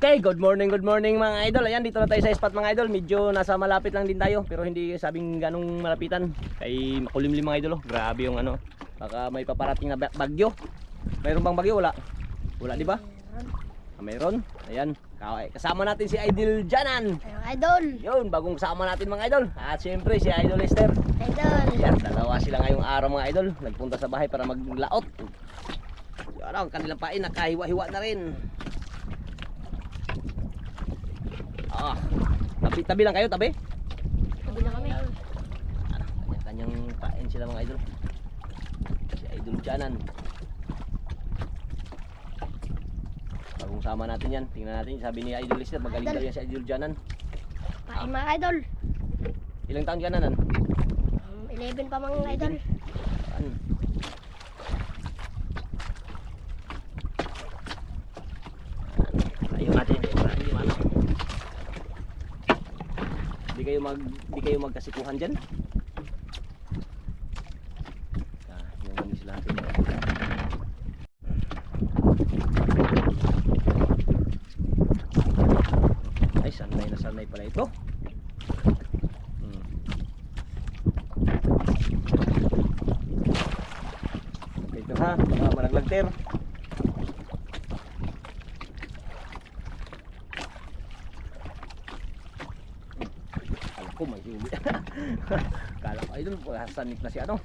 Okay, good morning mga idol. Ayan, dito na tayo sa spot mga idol. Medyo nasa malapit lang din tayo, pero hindi sabing ganong malapitan. Kay makulimlim mga idol, oh. Grabe yung ano. Baka may paparating na bagyo. Mayroon bang bagyo? Wala. Wala, di ba? Mayroon. Ayan, kasama natin si Idol Janan. Idol. Yun, bagong kasama natin mga idol. At siyempre si Idol Lester. Idol. Ayan, dalawa sila ngayong araw mga idol. Nagpunta sa bahay para maglaot. Yan ang kanilang pain, nakahiwa-hiwa na rin. Tabi lang kayo, tabi? Tabi na kami. Kanya-kanyang pain sila mga idol. Si Idol Janan. Bagong sama natin yan. Tingnan natin, sabi ni Idol Lester, magaling daw yan si Idol Janan. Pain mga idol. Ilang taon ka na nan? 11 pa mga idol. Ayun natin, hindi man. Di kayo magkasikuhan diyan. Yung ano sila natin. Ay, sanay na sanay pala ito. Okay, ito ha, mga malaglagter. May huli. Kala ko idol, sanik na si ano.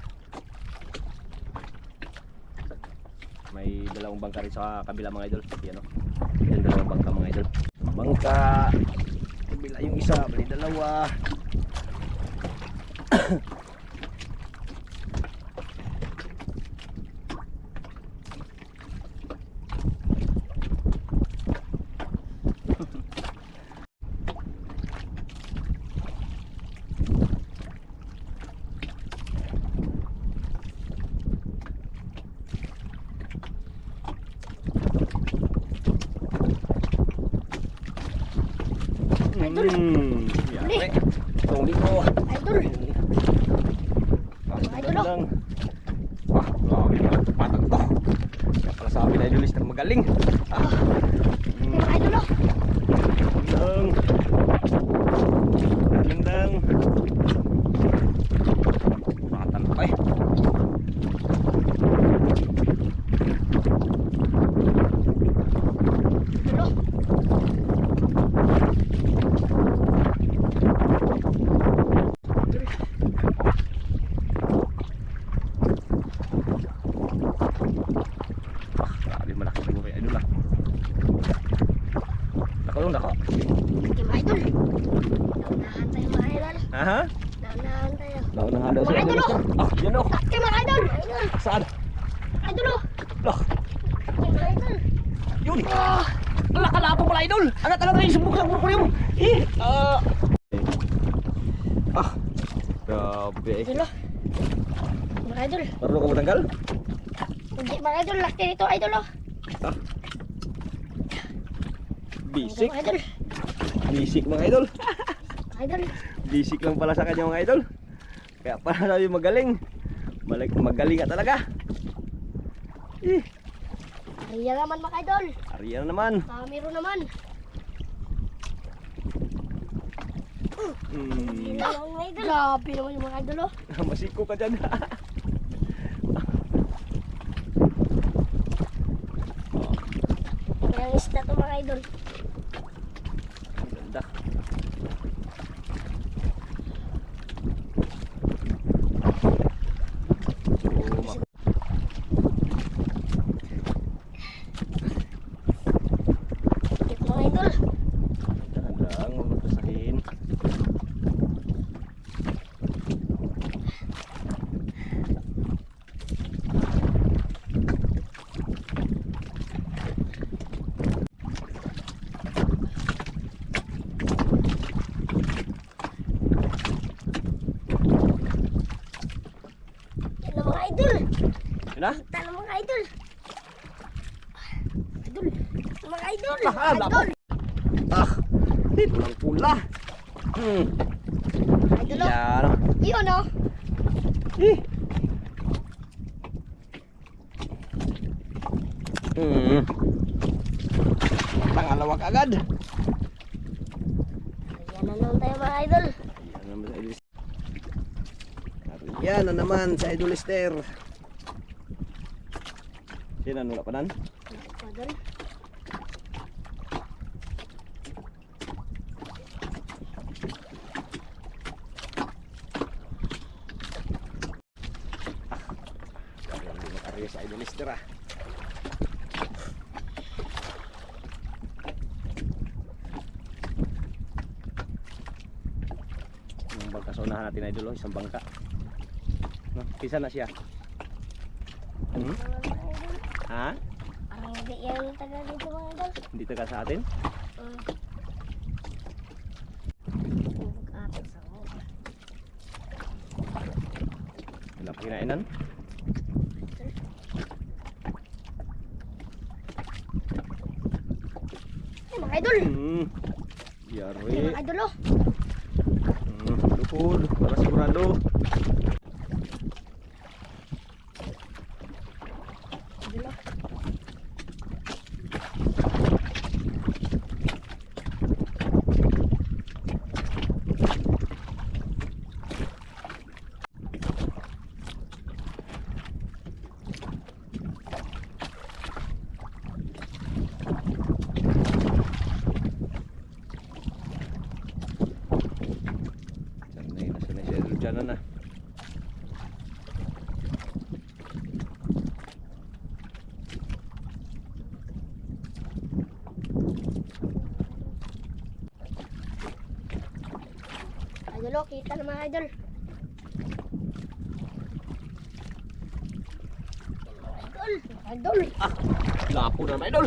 May dalawang bangka rin sa kabila mga idol. Yan o. Yan dalawang bangka mga idol. Bangka. Kabila yung isa, bali dalawa. Yari. Tungli ko. Idol. Idol lang. Wah, grabe naman patag to. Kaya pala sabi na Idol Lester magaling. Idol. Lang. Lang. Patan pa eh. Aha? Naunahan tayo. Naunahan daw siya. Idol. Yan o. Okay mga idol. Saan? Idol. Lah. Idol. Yun. Wala ka lapo pala idol. Angat rin subok lang puro mo. Grabe. Idol. Mga idol. Marunong ka matanggal? Hindi mga idol. Laki nito idol. Bisik. Mga idol. Bisik mga idol. Idol. Bisik lang pala sa kanya mga idol. Kaya pala sabi magaling. Magaling ka talaga. Ariya naman mga idol. Ariya na naman. Kamero naman. Grabe naman yung mga idol. Masiko ka dyan. Kaya ang isda to mga idol. Ang ganda. Na? Tala mga idol. Idol. Mga idol. Idol. Dito lang pula. Idol. Yan. Yun o. Pangalawa agad. Ayan na naman tayo mga idol. Yan na naman sa Idol Lester. Sino wala pa nan? Idol. Hindi makarya sa Idol Lester ah. Yung bangka sa unahan natin Idol, isang bangka. No, kisa na siya. Hmm? Ha? Parang hindi yan taga dito mga idol. Hindi taga sa atin? Kapit sa ako. Wala pa kinainan? Ay mga idol. Ay Yari. mga idol oh. Lupod, para sigurado. Idol oh. Sanay siya dyan na. Idol oh, kita na mga idol. Idol. Lapo na naman Idol.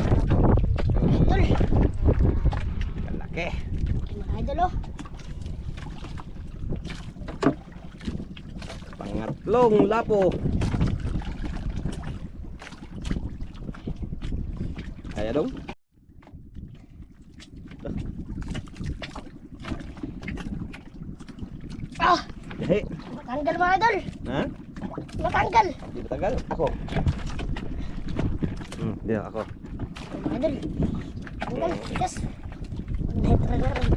Idol. Kalaki. Mga idol oh. Pangatlong lapo. Kaya dong. Ah! Jahe. Matanggal mga idol. Ha? Matanggal. Di ba tagal? Ako. Di ako. Mga idol. Tanggal. Tigas. Dahil talaga rin.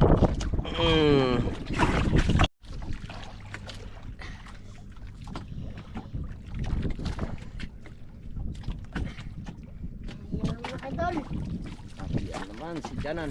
Ayan mga idol. Yan naman si Janan.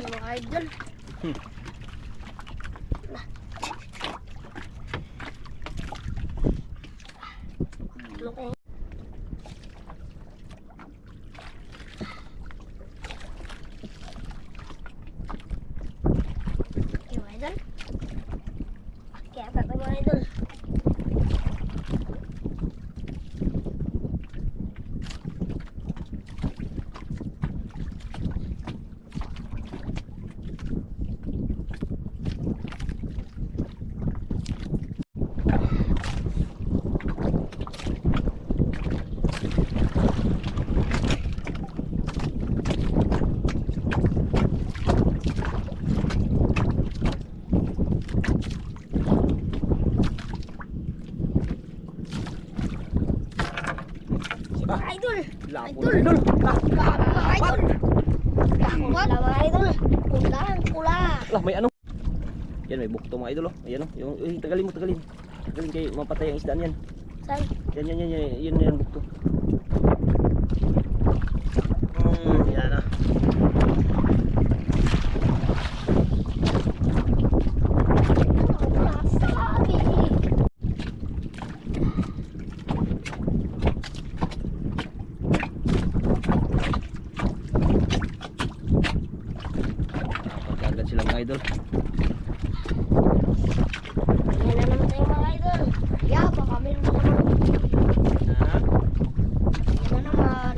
Mga idol. Okay. Okay, mga idol. Kaya pa mga idol. Mga idol. Lapo Idol. na Idol. Mga idol. Wala mga idol. Kulang, kulang. Lah, may ano? Yan, may bukto mga Idol. Oh. Ayan oh. Yung tagalin mo, tagalin. Tagalin kayo, mapatay ang isdaan yan. Saan? Yan bukto. Yan ah. Sabi. Pagkagat sila mga Idol. Yan na naman tayo mga idol. Yeah, baka meron na naman. Ha? Yan na naman.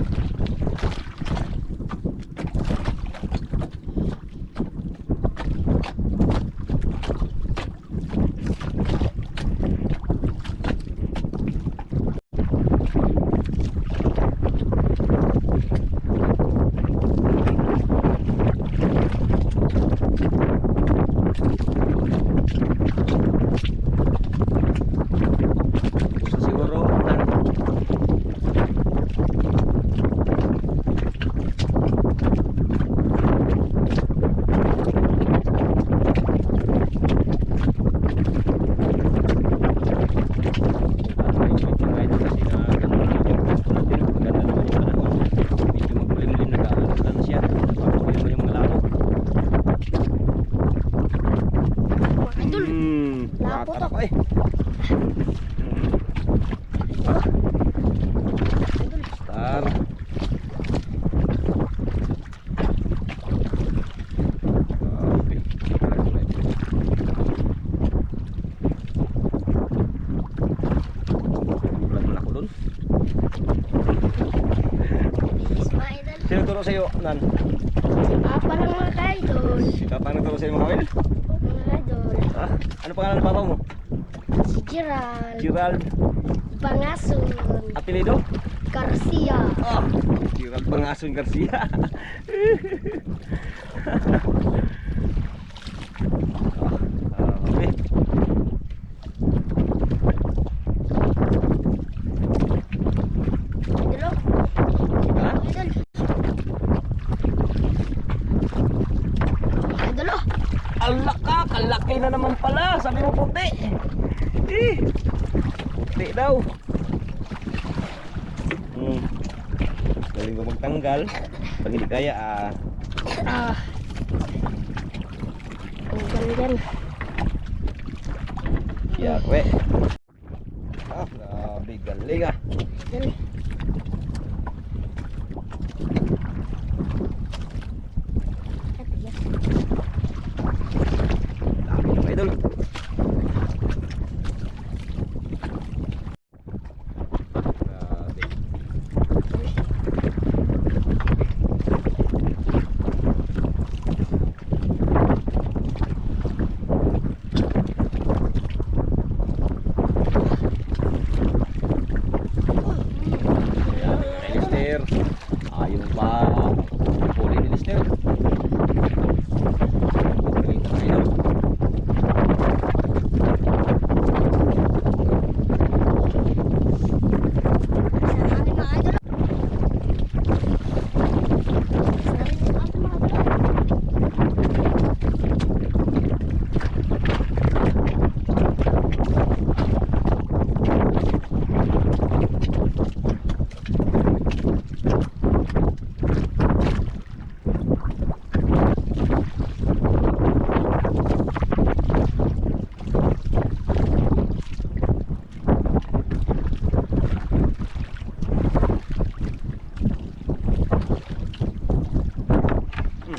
nagturo sa'yo, Nan? Papa lang mga ka-idol. Si Papa nagturo sa'yo mga Will? Mga idol. Ah, ano pangalan ng Papa mo? Si Gerald. Gerald. Bangasun. Apelido? Garcia. Ah, Gerald Bangason Garcia. Okay. Idol. Ha? Idol. Idol. Alak ka, kalaki na naman pala. Sabi mo puti. Puti daw. Galing ko magtanggal. Pag hindi kaya, Ang ganyan. yakwe. Ah, grabe, galing ah. Idol. Dami yung idol. Grabe. Ay, Lister. Ayaw pa. Huli ni Lister. Galing na idol. Saan mga idol? Saan mga idol?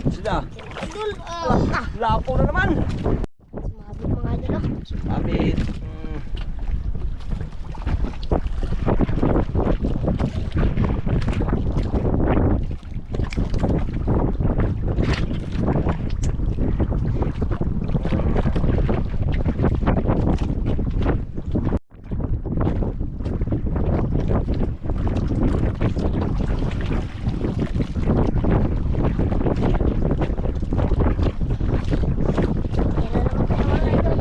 Sila. Idol. Lapo na naman. Sumabot mga idol. Sumabit. Yan na naman tayo mga idol.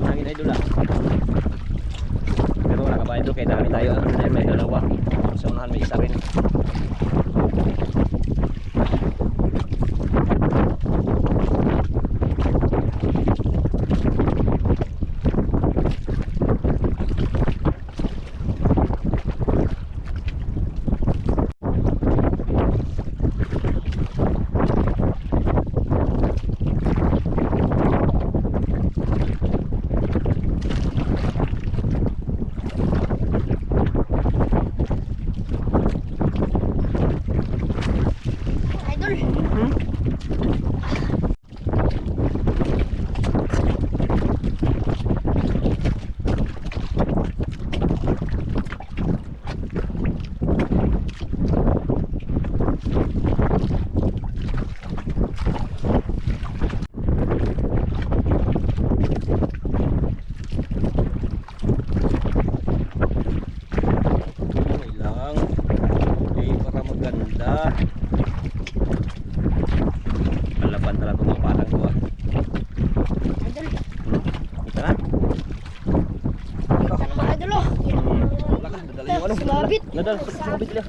Hangin idol ah. Pero wala ka ba idol? Kaya dami tayo. May dalawa. Sa unahan may isa rin. Sumabit. Nadal, sumabit sila.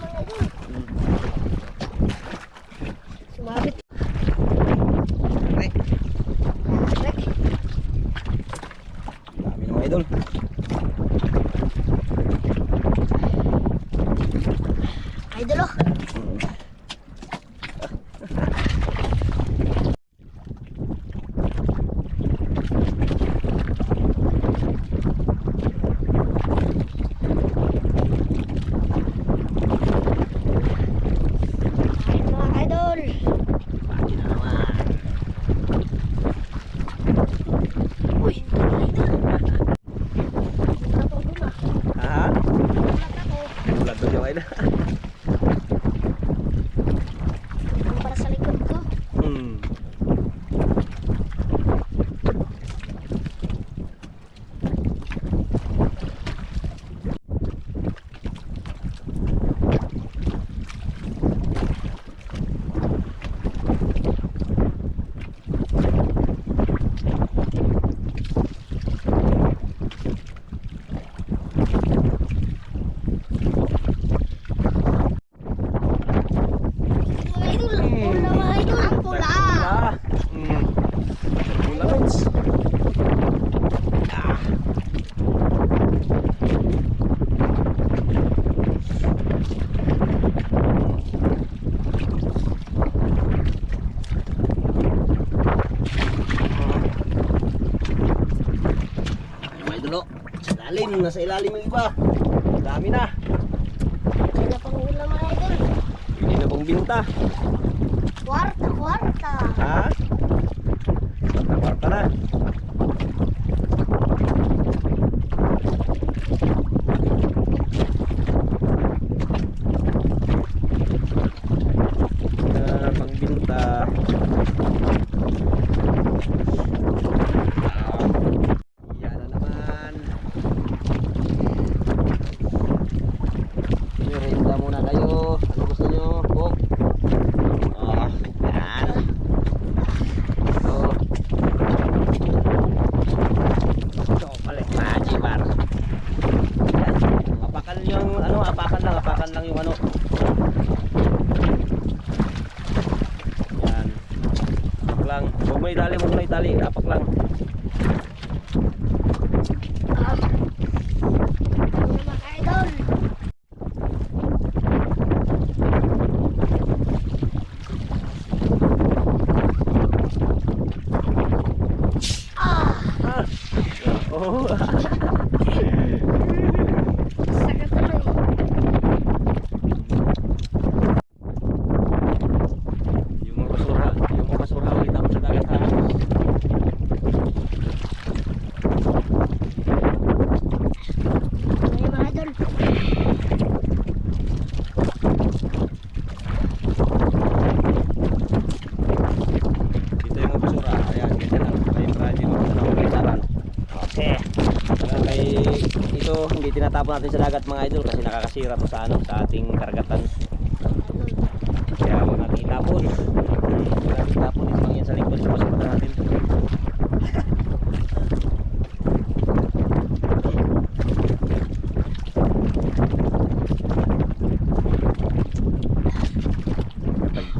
Sumabit. Rek. Rek. Dami ng mga idol. Idol oh. Sa ilalim, nasa ilalim yung iba. Dami na. Kaya pang ulam mga idol. Hindi na pang binta. Kwarta, kwarta. Ha? Kwarta na. Pang binta. Yan na naman. Merienda muna kayo. Ano gusto nyo? Coke? Oh, yan. Oh. Chocolate magic bar. Yan. Apakan yung ano, apakan lang yung ano. Yan. Apak lang. Huwag mo itali, apak lang. Ano mga idol? Ah! Ah. Oh. Sakit tuloy. Yung mga basura ulit ako sa dagat ha. Ano mga idol? Dito yung mga basura. Ayan, ganyan lang. May project mo sa nakakalisaran. Okay. Kaya ito hindi tinatapon natin sa dagat mga idol kasi nakakasira to sa ano, sa ating karagatan. Kaya huwag natin itapon. Huwag natin itapon ito lang yan sa likod. Pasukan natin.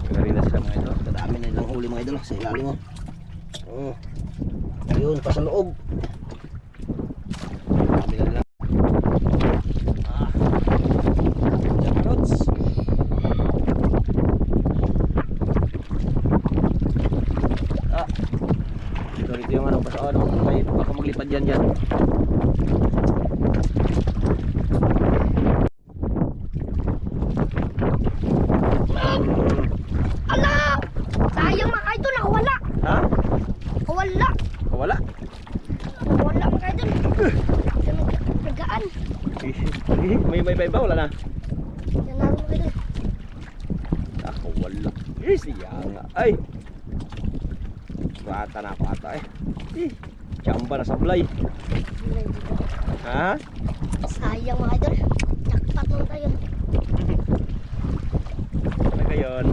Nagkari na sila mga idol. Kadami na ilang huli mga idol sa ilalim mo. Ayun, pa sa loob. Dami na lang. Jamarots. Dito yung ano, baka maglipad yan dyan. Ala! Sayang mga idol, nakawala. Ha? Nakawala. Wala. Nakawala mga idol. Nagaan. May ba? Wala na. Yan na mga idol. Ako wala. Siya nga. Ay. Bata na ako ata eh. Chamba na sablay. Ha? Sayang mga idol. Jackpot lang tayo. Talaga yun.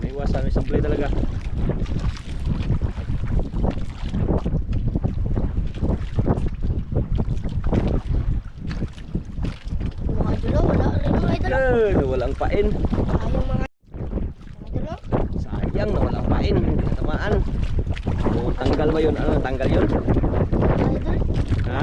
May iwasan, may sablay talaga. Mga idol, wala rin mga idol. Yun, walang pain. Sayang mga idol. Sayang na walang pain. Hindi natamaan. O, tanggal ba yun? Ano, tanggal yun? Mga idol. Ha?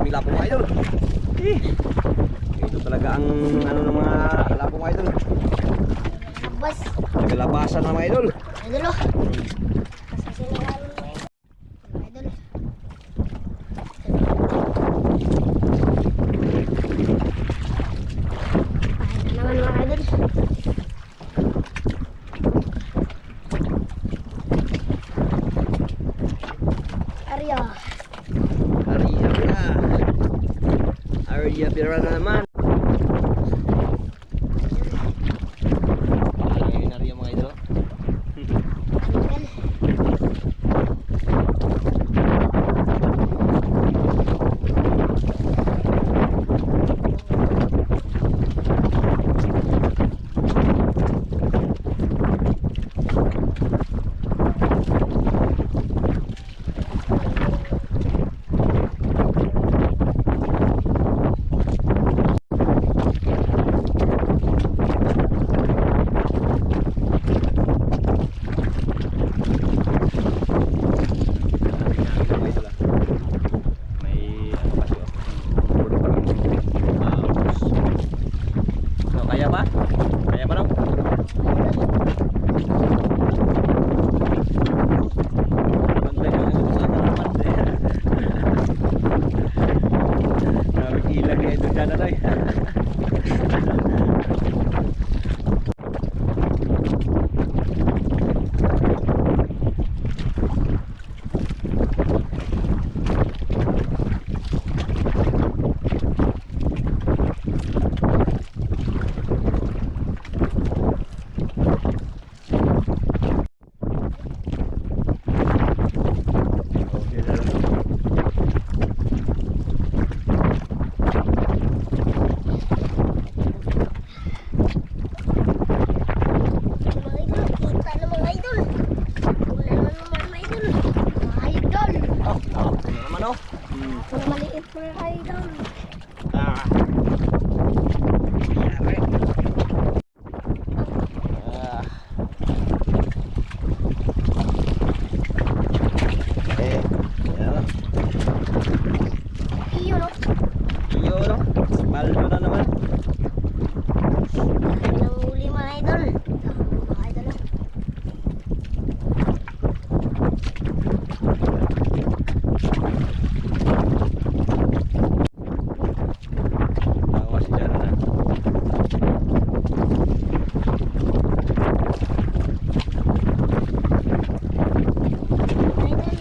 daming lapo mga idol. Eh, ito talaga ang ano ng mga lapo mga idol. Labas. Naglabasan na mga idol. Idol oh. Kasasinalan mo eh. Idol. Kahit naman mga idol. Arya. Arya Pira. Arya Pira na naman. Ayun Arya mga idol. Idol. May ano kasi puro pa so, kaya ba? Kaya ba daw? Bantay mo yung sa harapan. Grabe ilang na ito dyan na Mga idol. Kita na mga idol. Wala na naman mga idol. Mga idol. oh, ano naman oh. Mga maliit mga idol. Ah. Yari. Ah. Yan. Iyo no. Iyo no. Baldo na naman. Nanghuli mga idol. Mga idol. Bawas dyan na. Mga idol.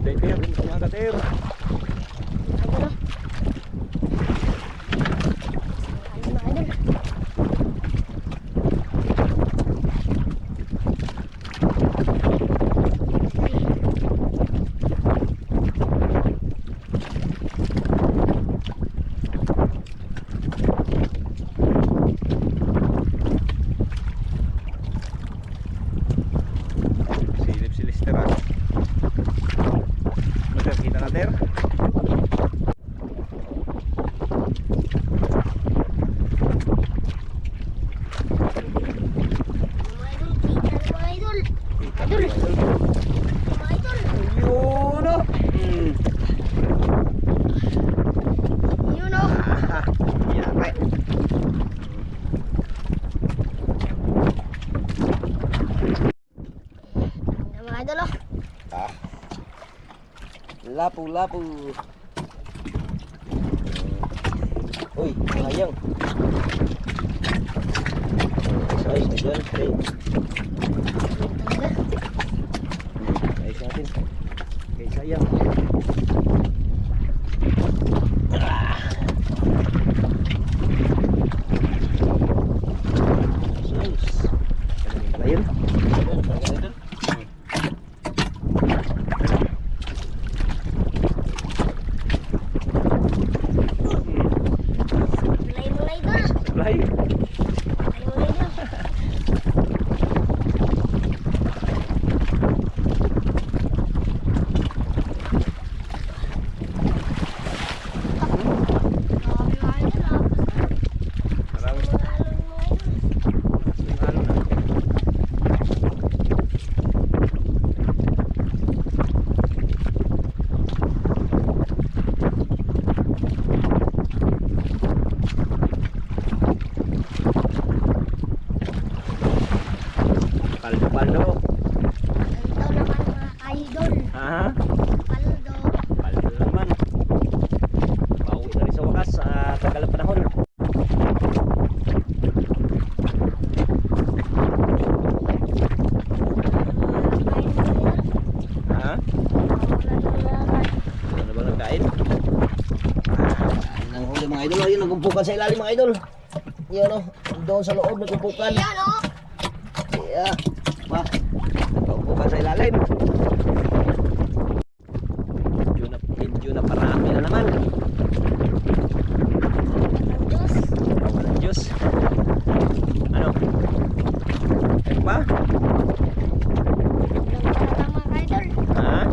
Kater, mga kater. Idol. Mga idol. Silip si Lister ah. Ter, kita na ter. Mga idol. Kita na mga idol. Kita Idol. na, idol. Mga idol. Yun oh. Iyo no. Ah, yari. Mga idol oh. Ah. Lapu-lapu. Uy, sayang. Ayos na dyan. Talaga. Ayos natin. Okay, sayang. Ah. Ayos. Ganun pala yun. Paldo, paldo. Ito naman mga idol. Ha? Paldo. Paldo na naman. Pauwi na rin sa wakas sa tagal ng panahon. Ha? Ano na ba nagkain? Ang huli mga idol, ayun nagumpukan sa ilalim mga idol. Yan o, doon sa loob nagumpukan. Yan o. Yeah. Pa, nagumpukan sa ilalim. Medyo na parami na naman. Diyos. Walang Diyos. Ano? Ano ba? Nagparatang mga idol. Ha?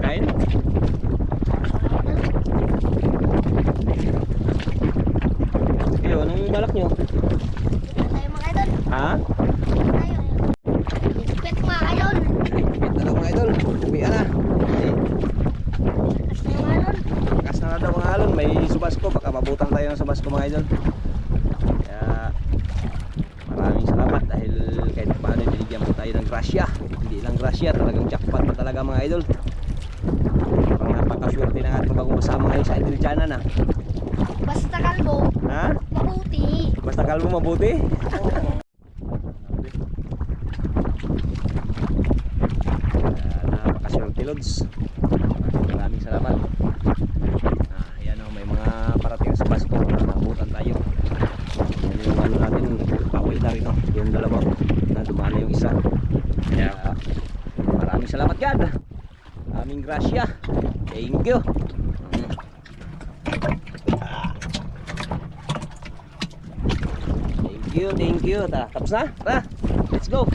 Kain? Kayo, anong balak nyo? Dito tayo mga idol. Ha? Tayo. Ispet mga idol. Higpit na daw mga idol. Uwian na. Lakas na yung alon. Lakas na daw mga alon. May subasko. Baka mabutang tayo ng subasko mga idol. Kaya maraming salamat dahil kahit paano binigyan po tayo ng grasya. Hindi lang grasya, talagang jackpot pa talaga mga idol. Parang napakaswerte ng ating bagong kasama ngayon sa Idol Channel na. Basta kalbo. Ha? Mabuti. Basta kalmo mabuti. Napakaswerte Lods. Maraming salamat. Ayan o, may mga parating sa Pasko. Nabutan tayo. Yan yung ano natin, pauwi na rin o. Yung dalawa na dumana yung isa. Kaya maraming salamat God. Maraming grasya. Thank you. Thank you. Tara, tapos na. Tara, let's go.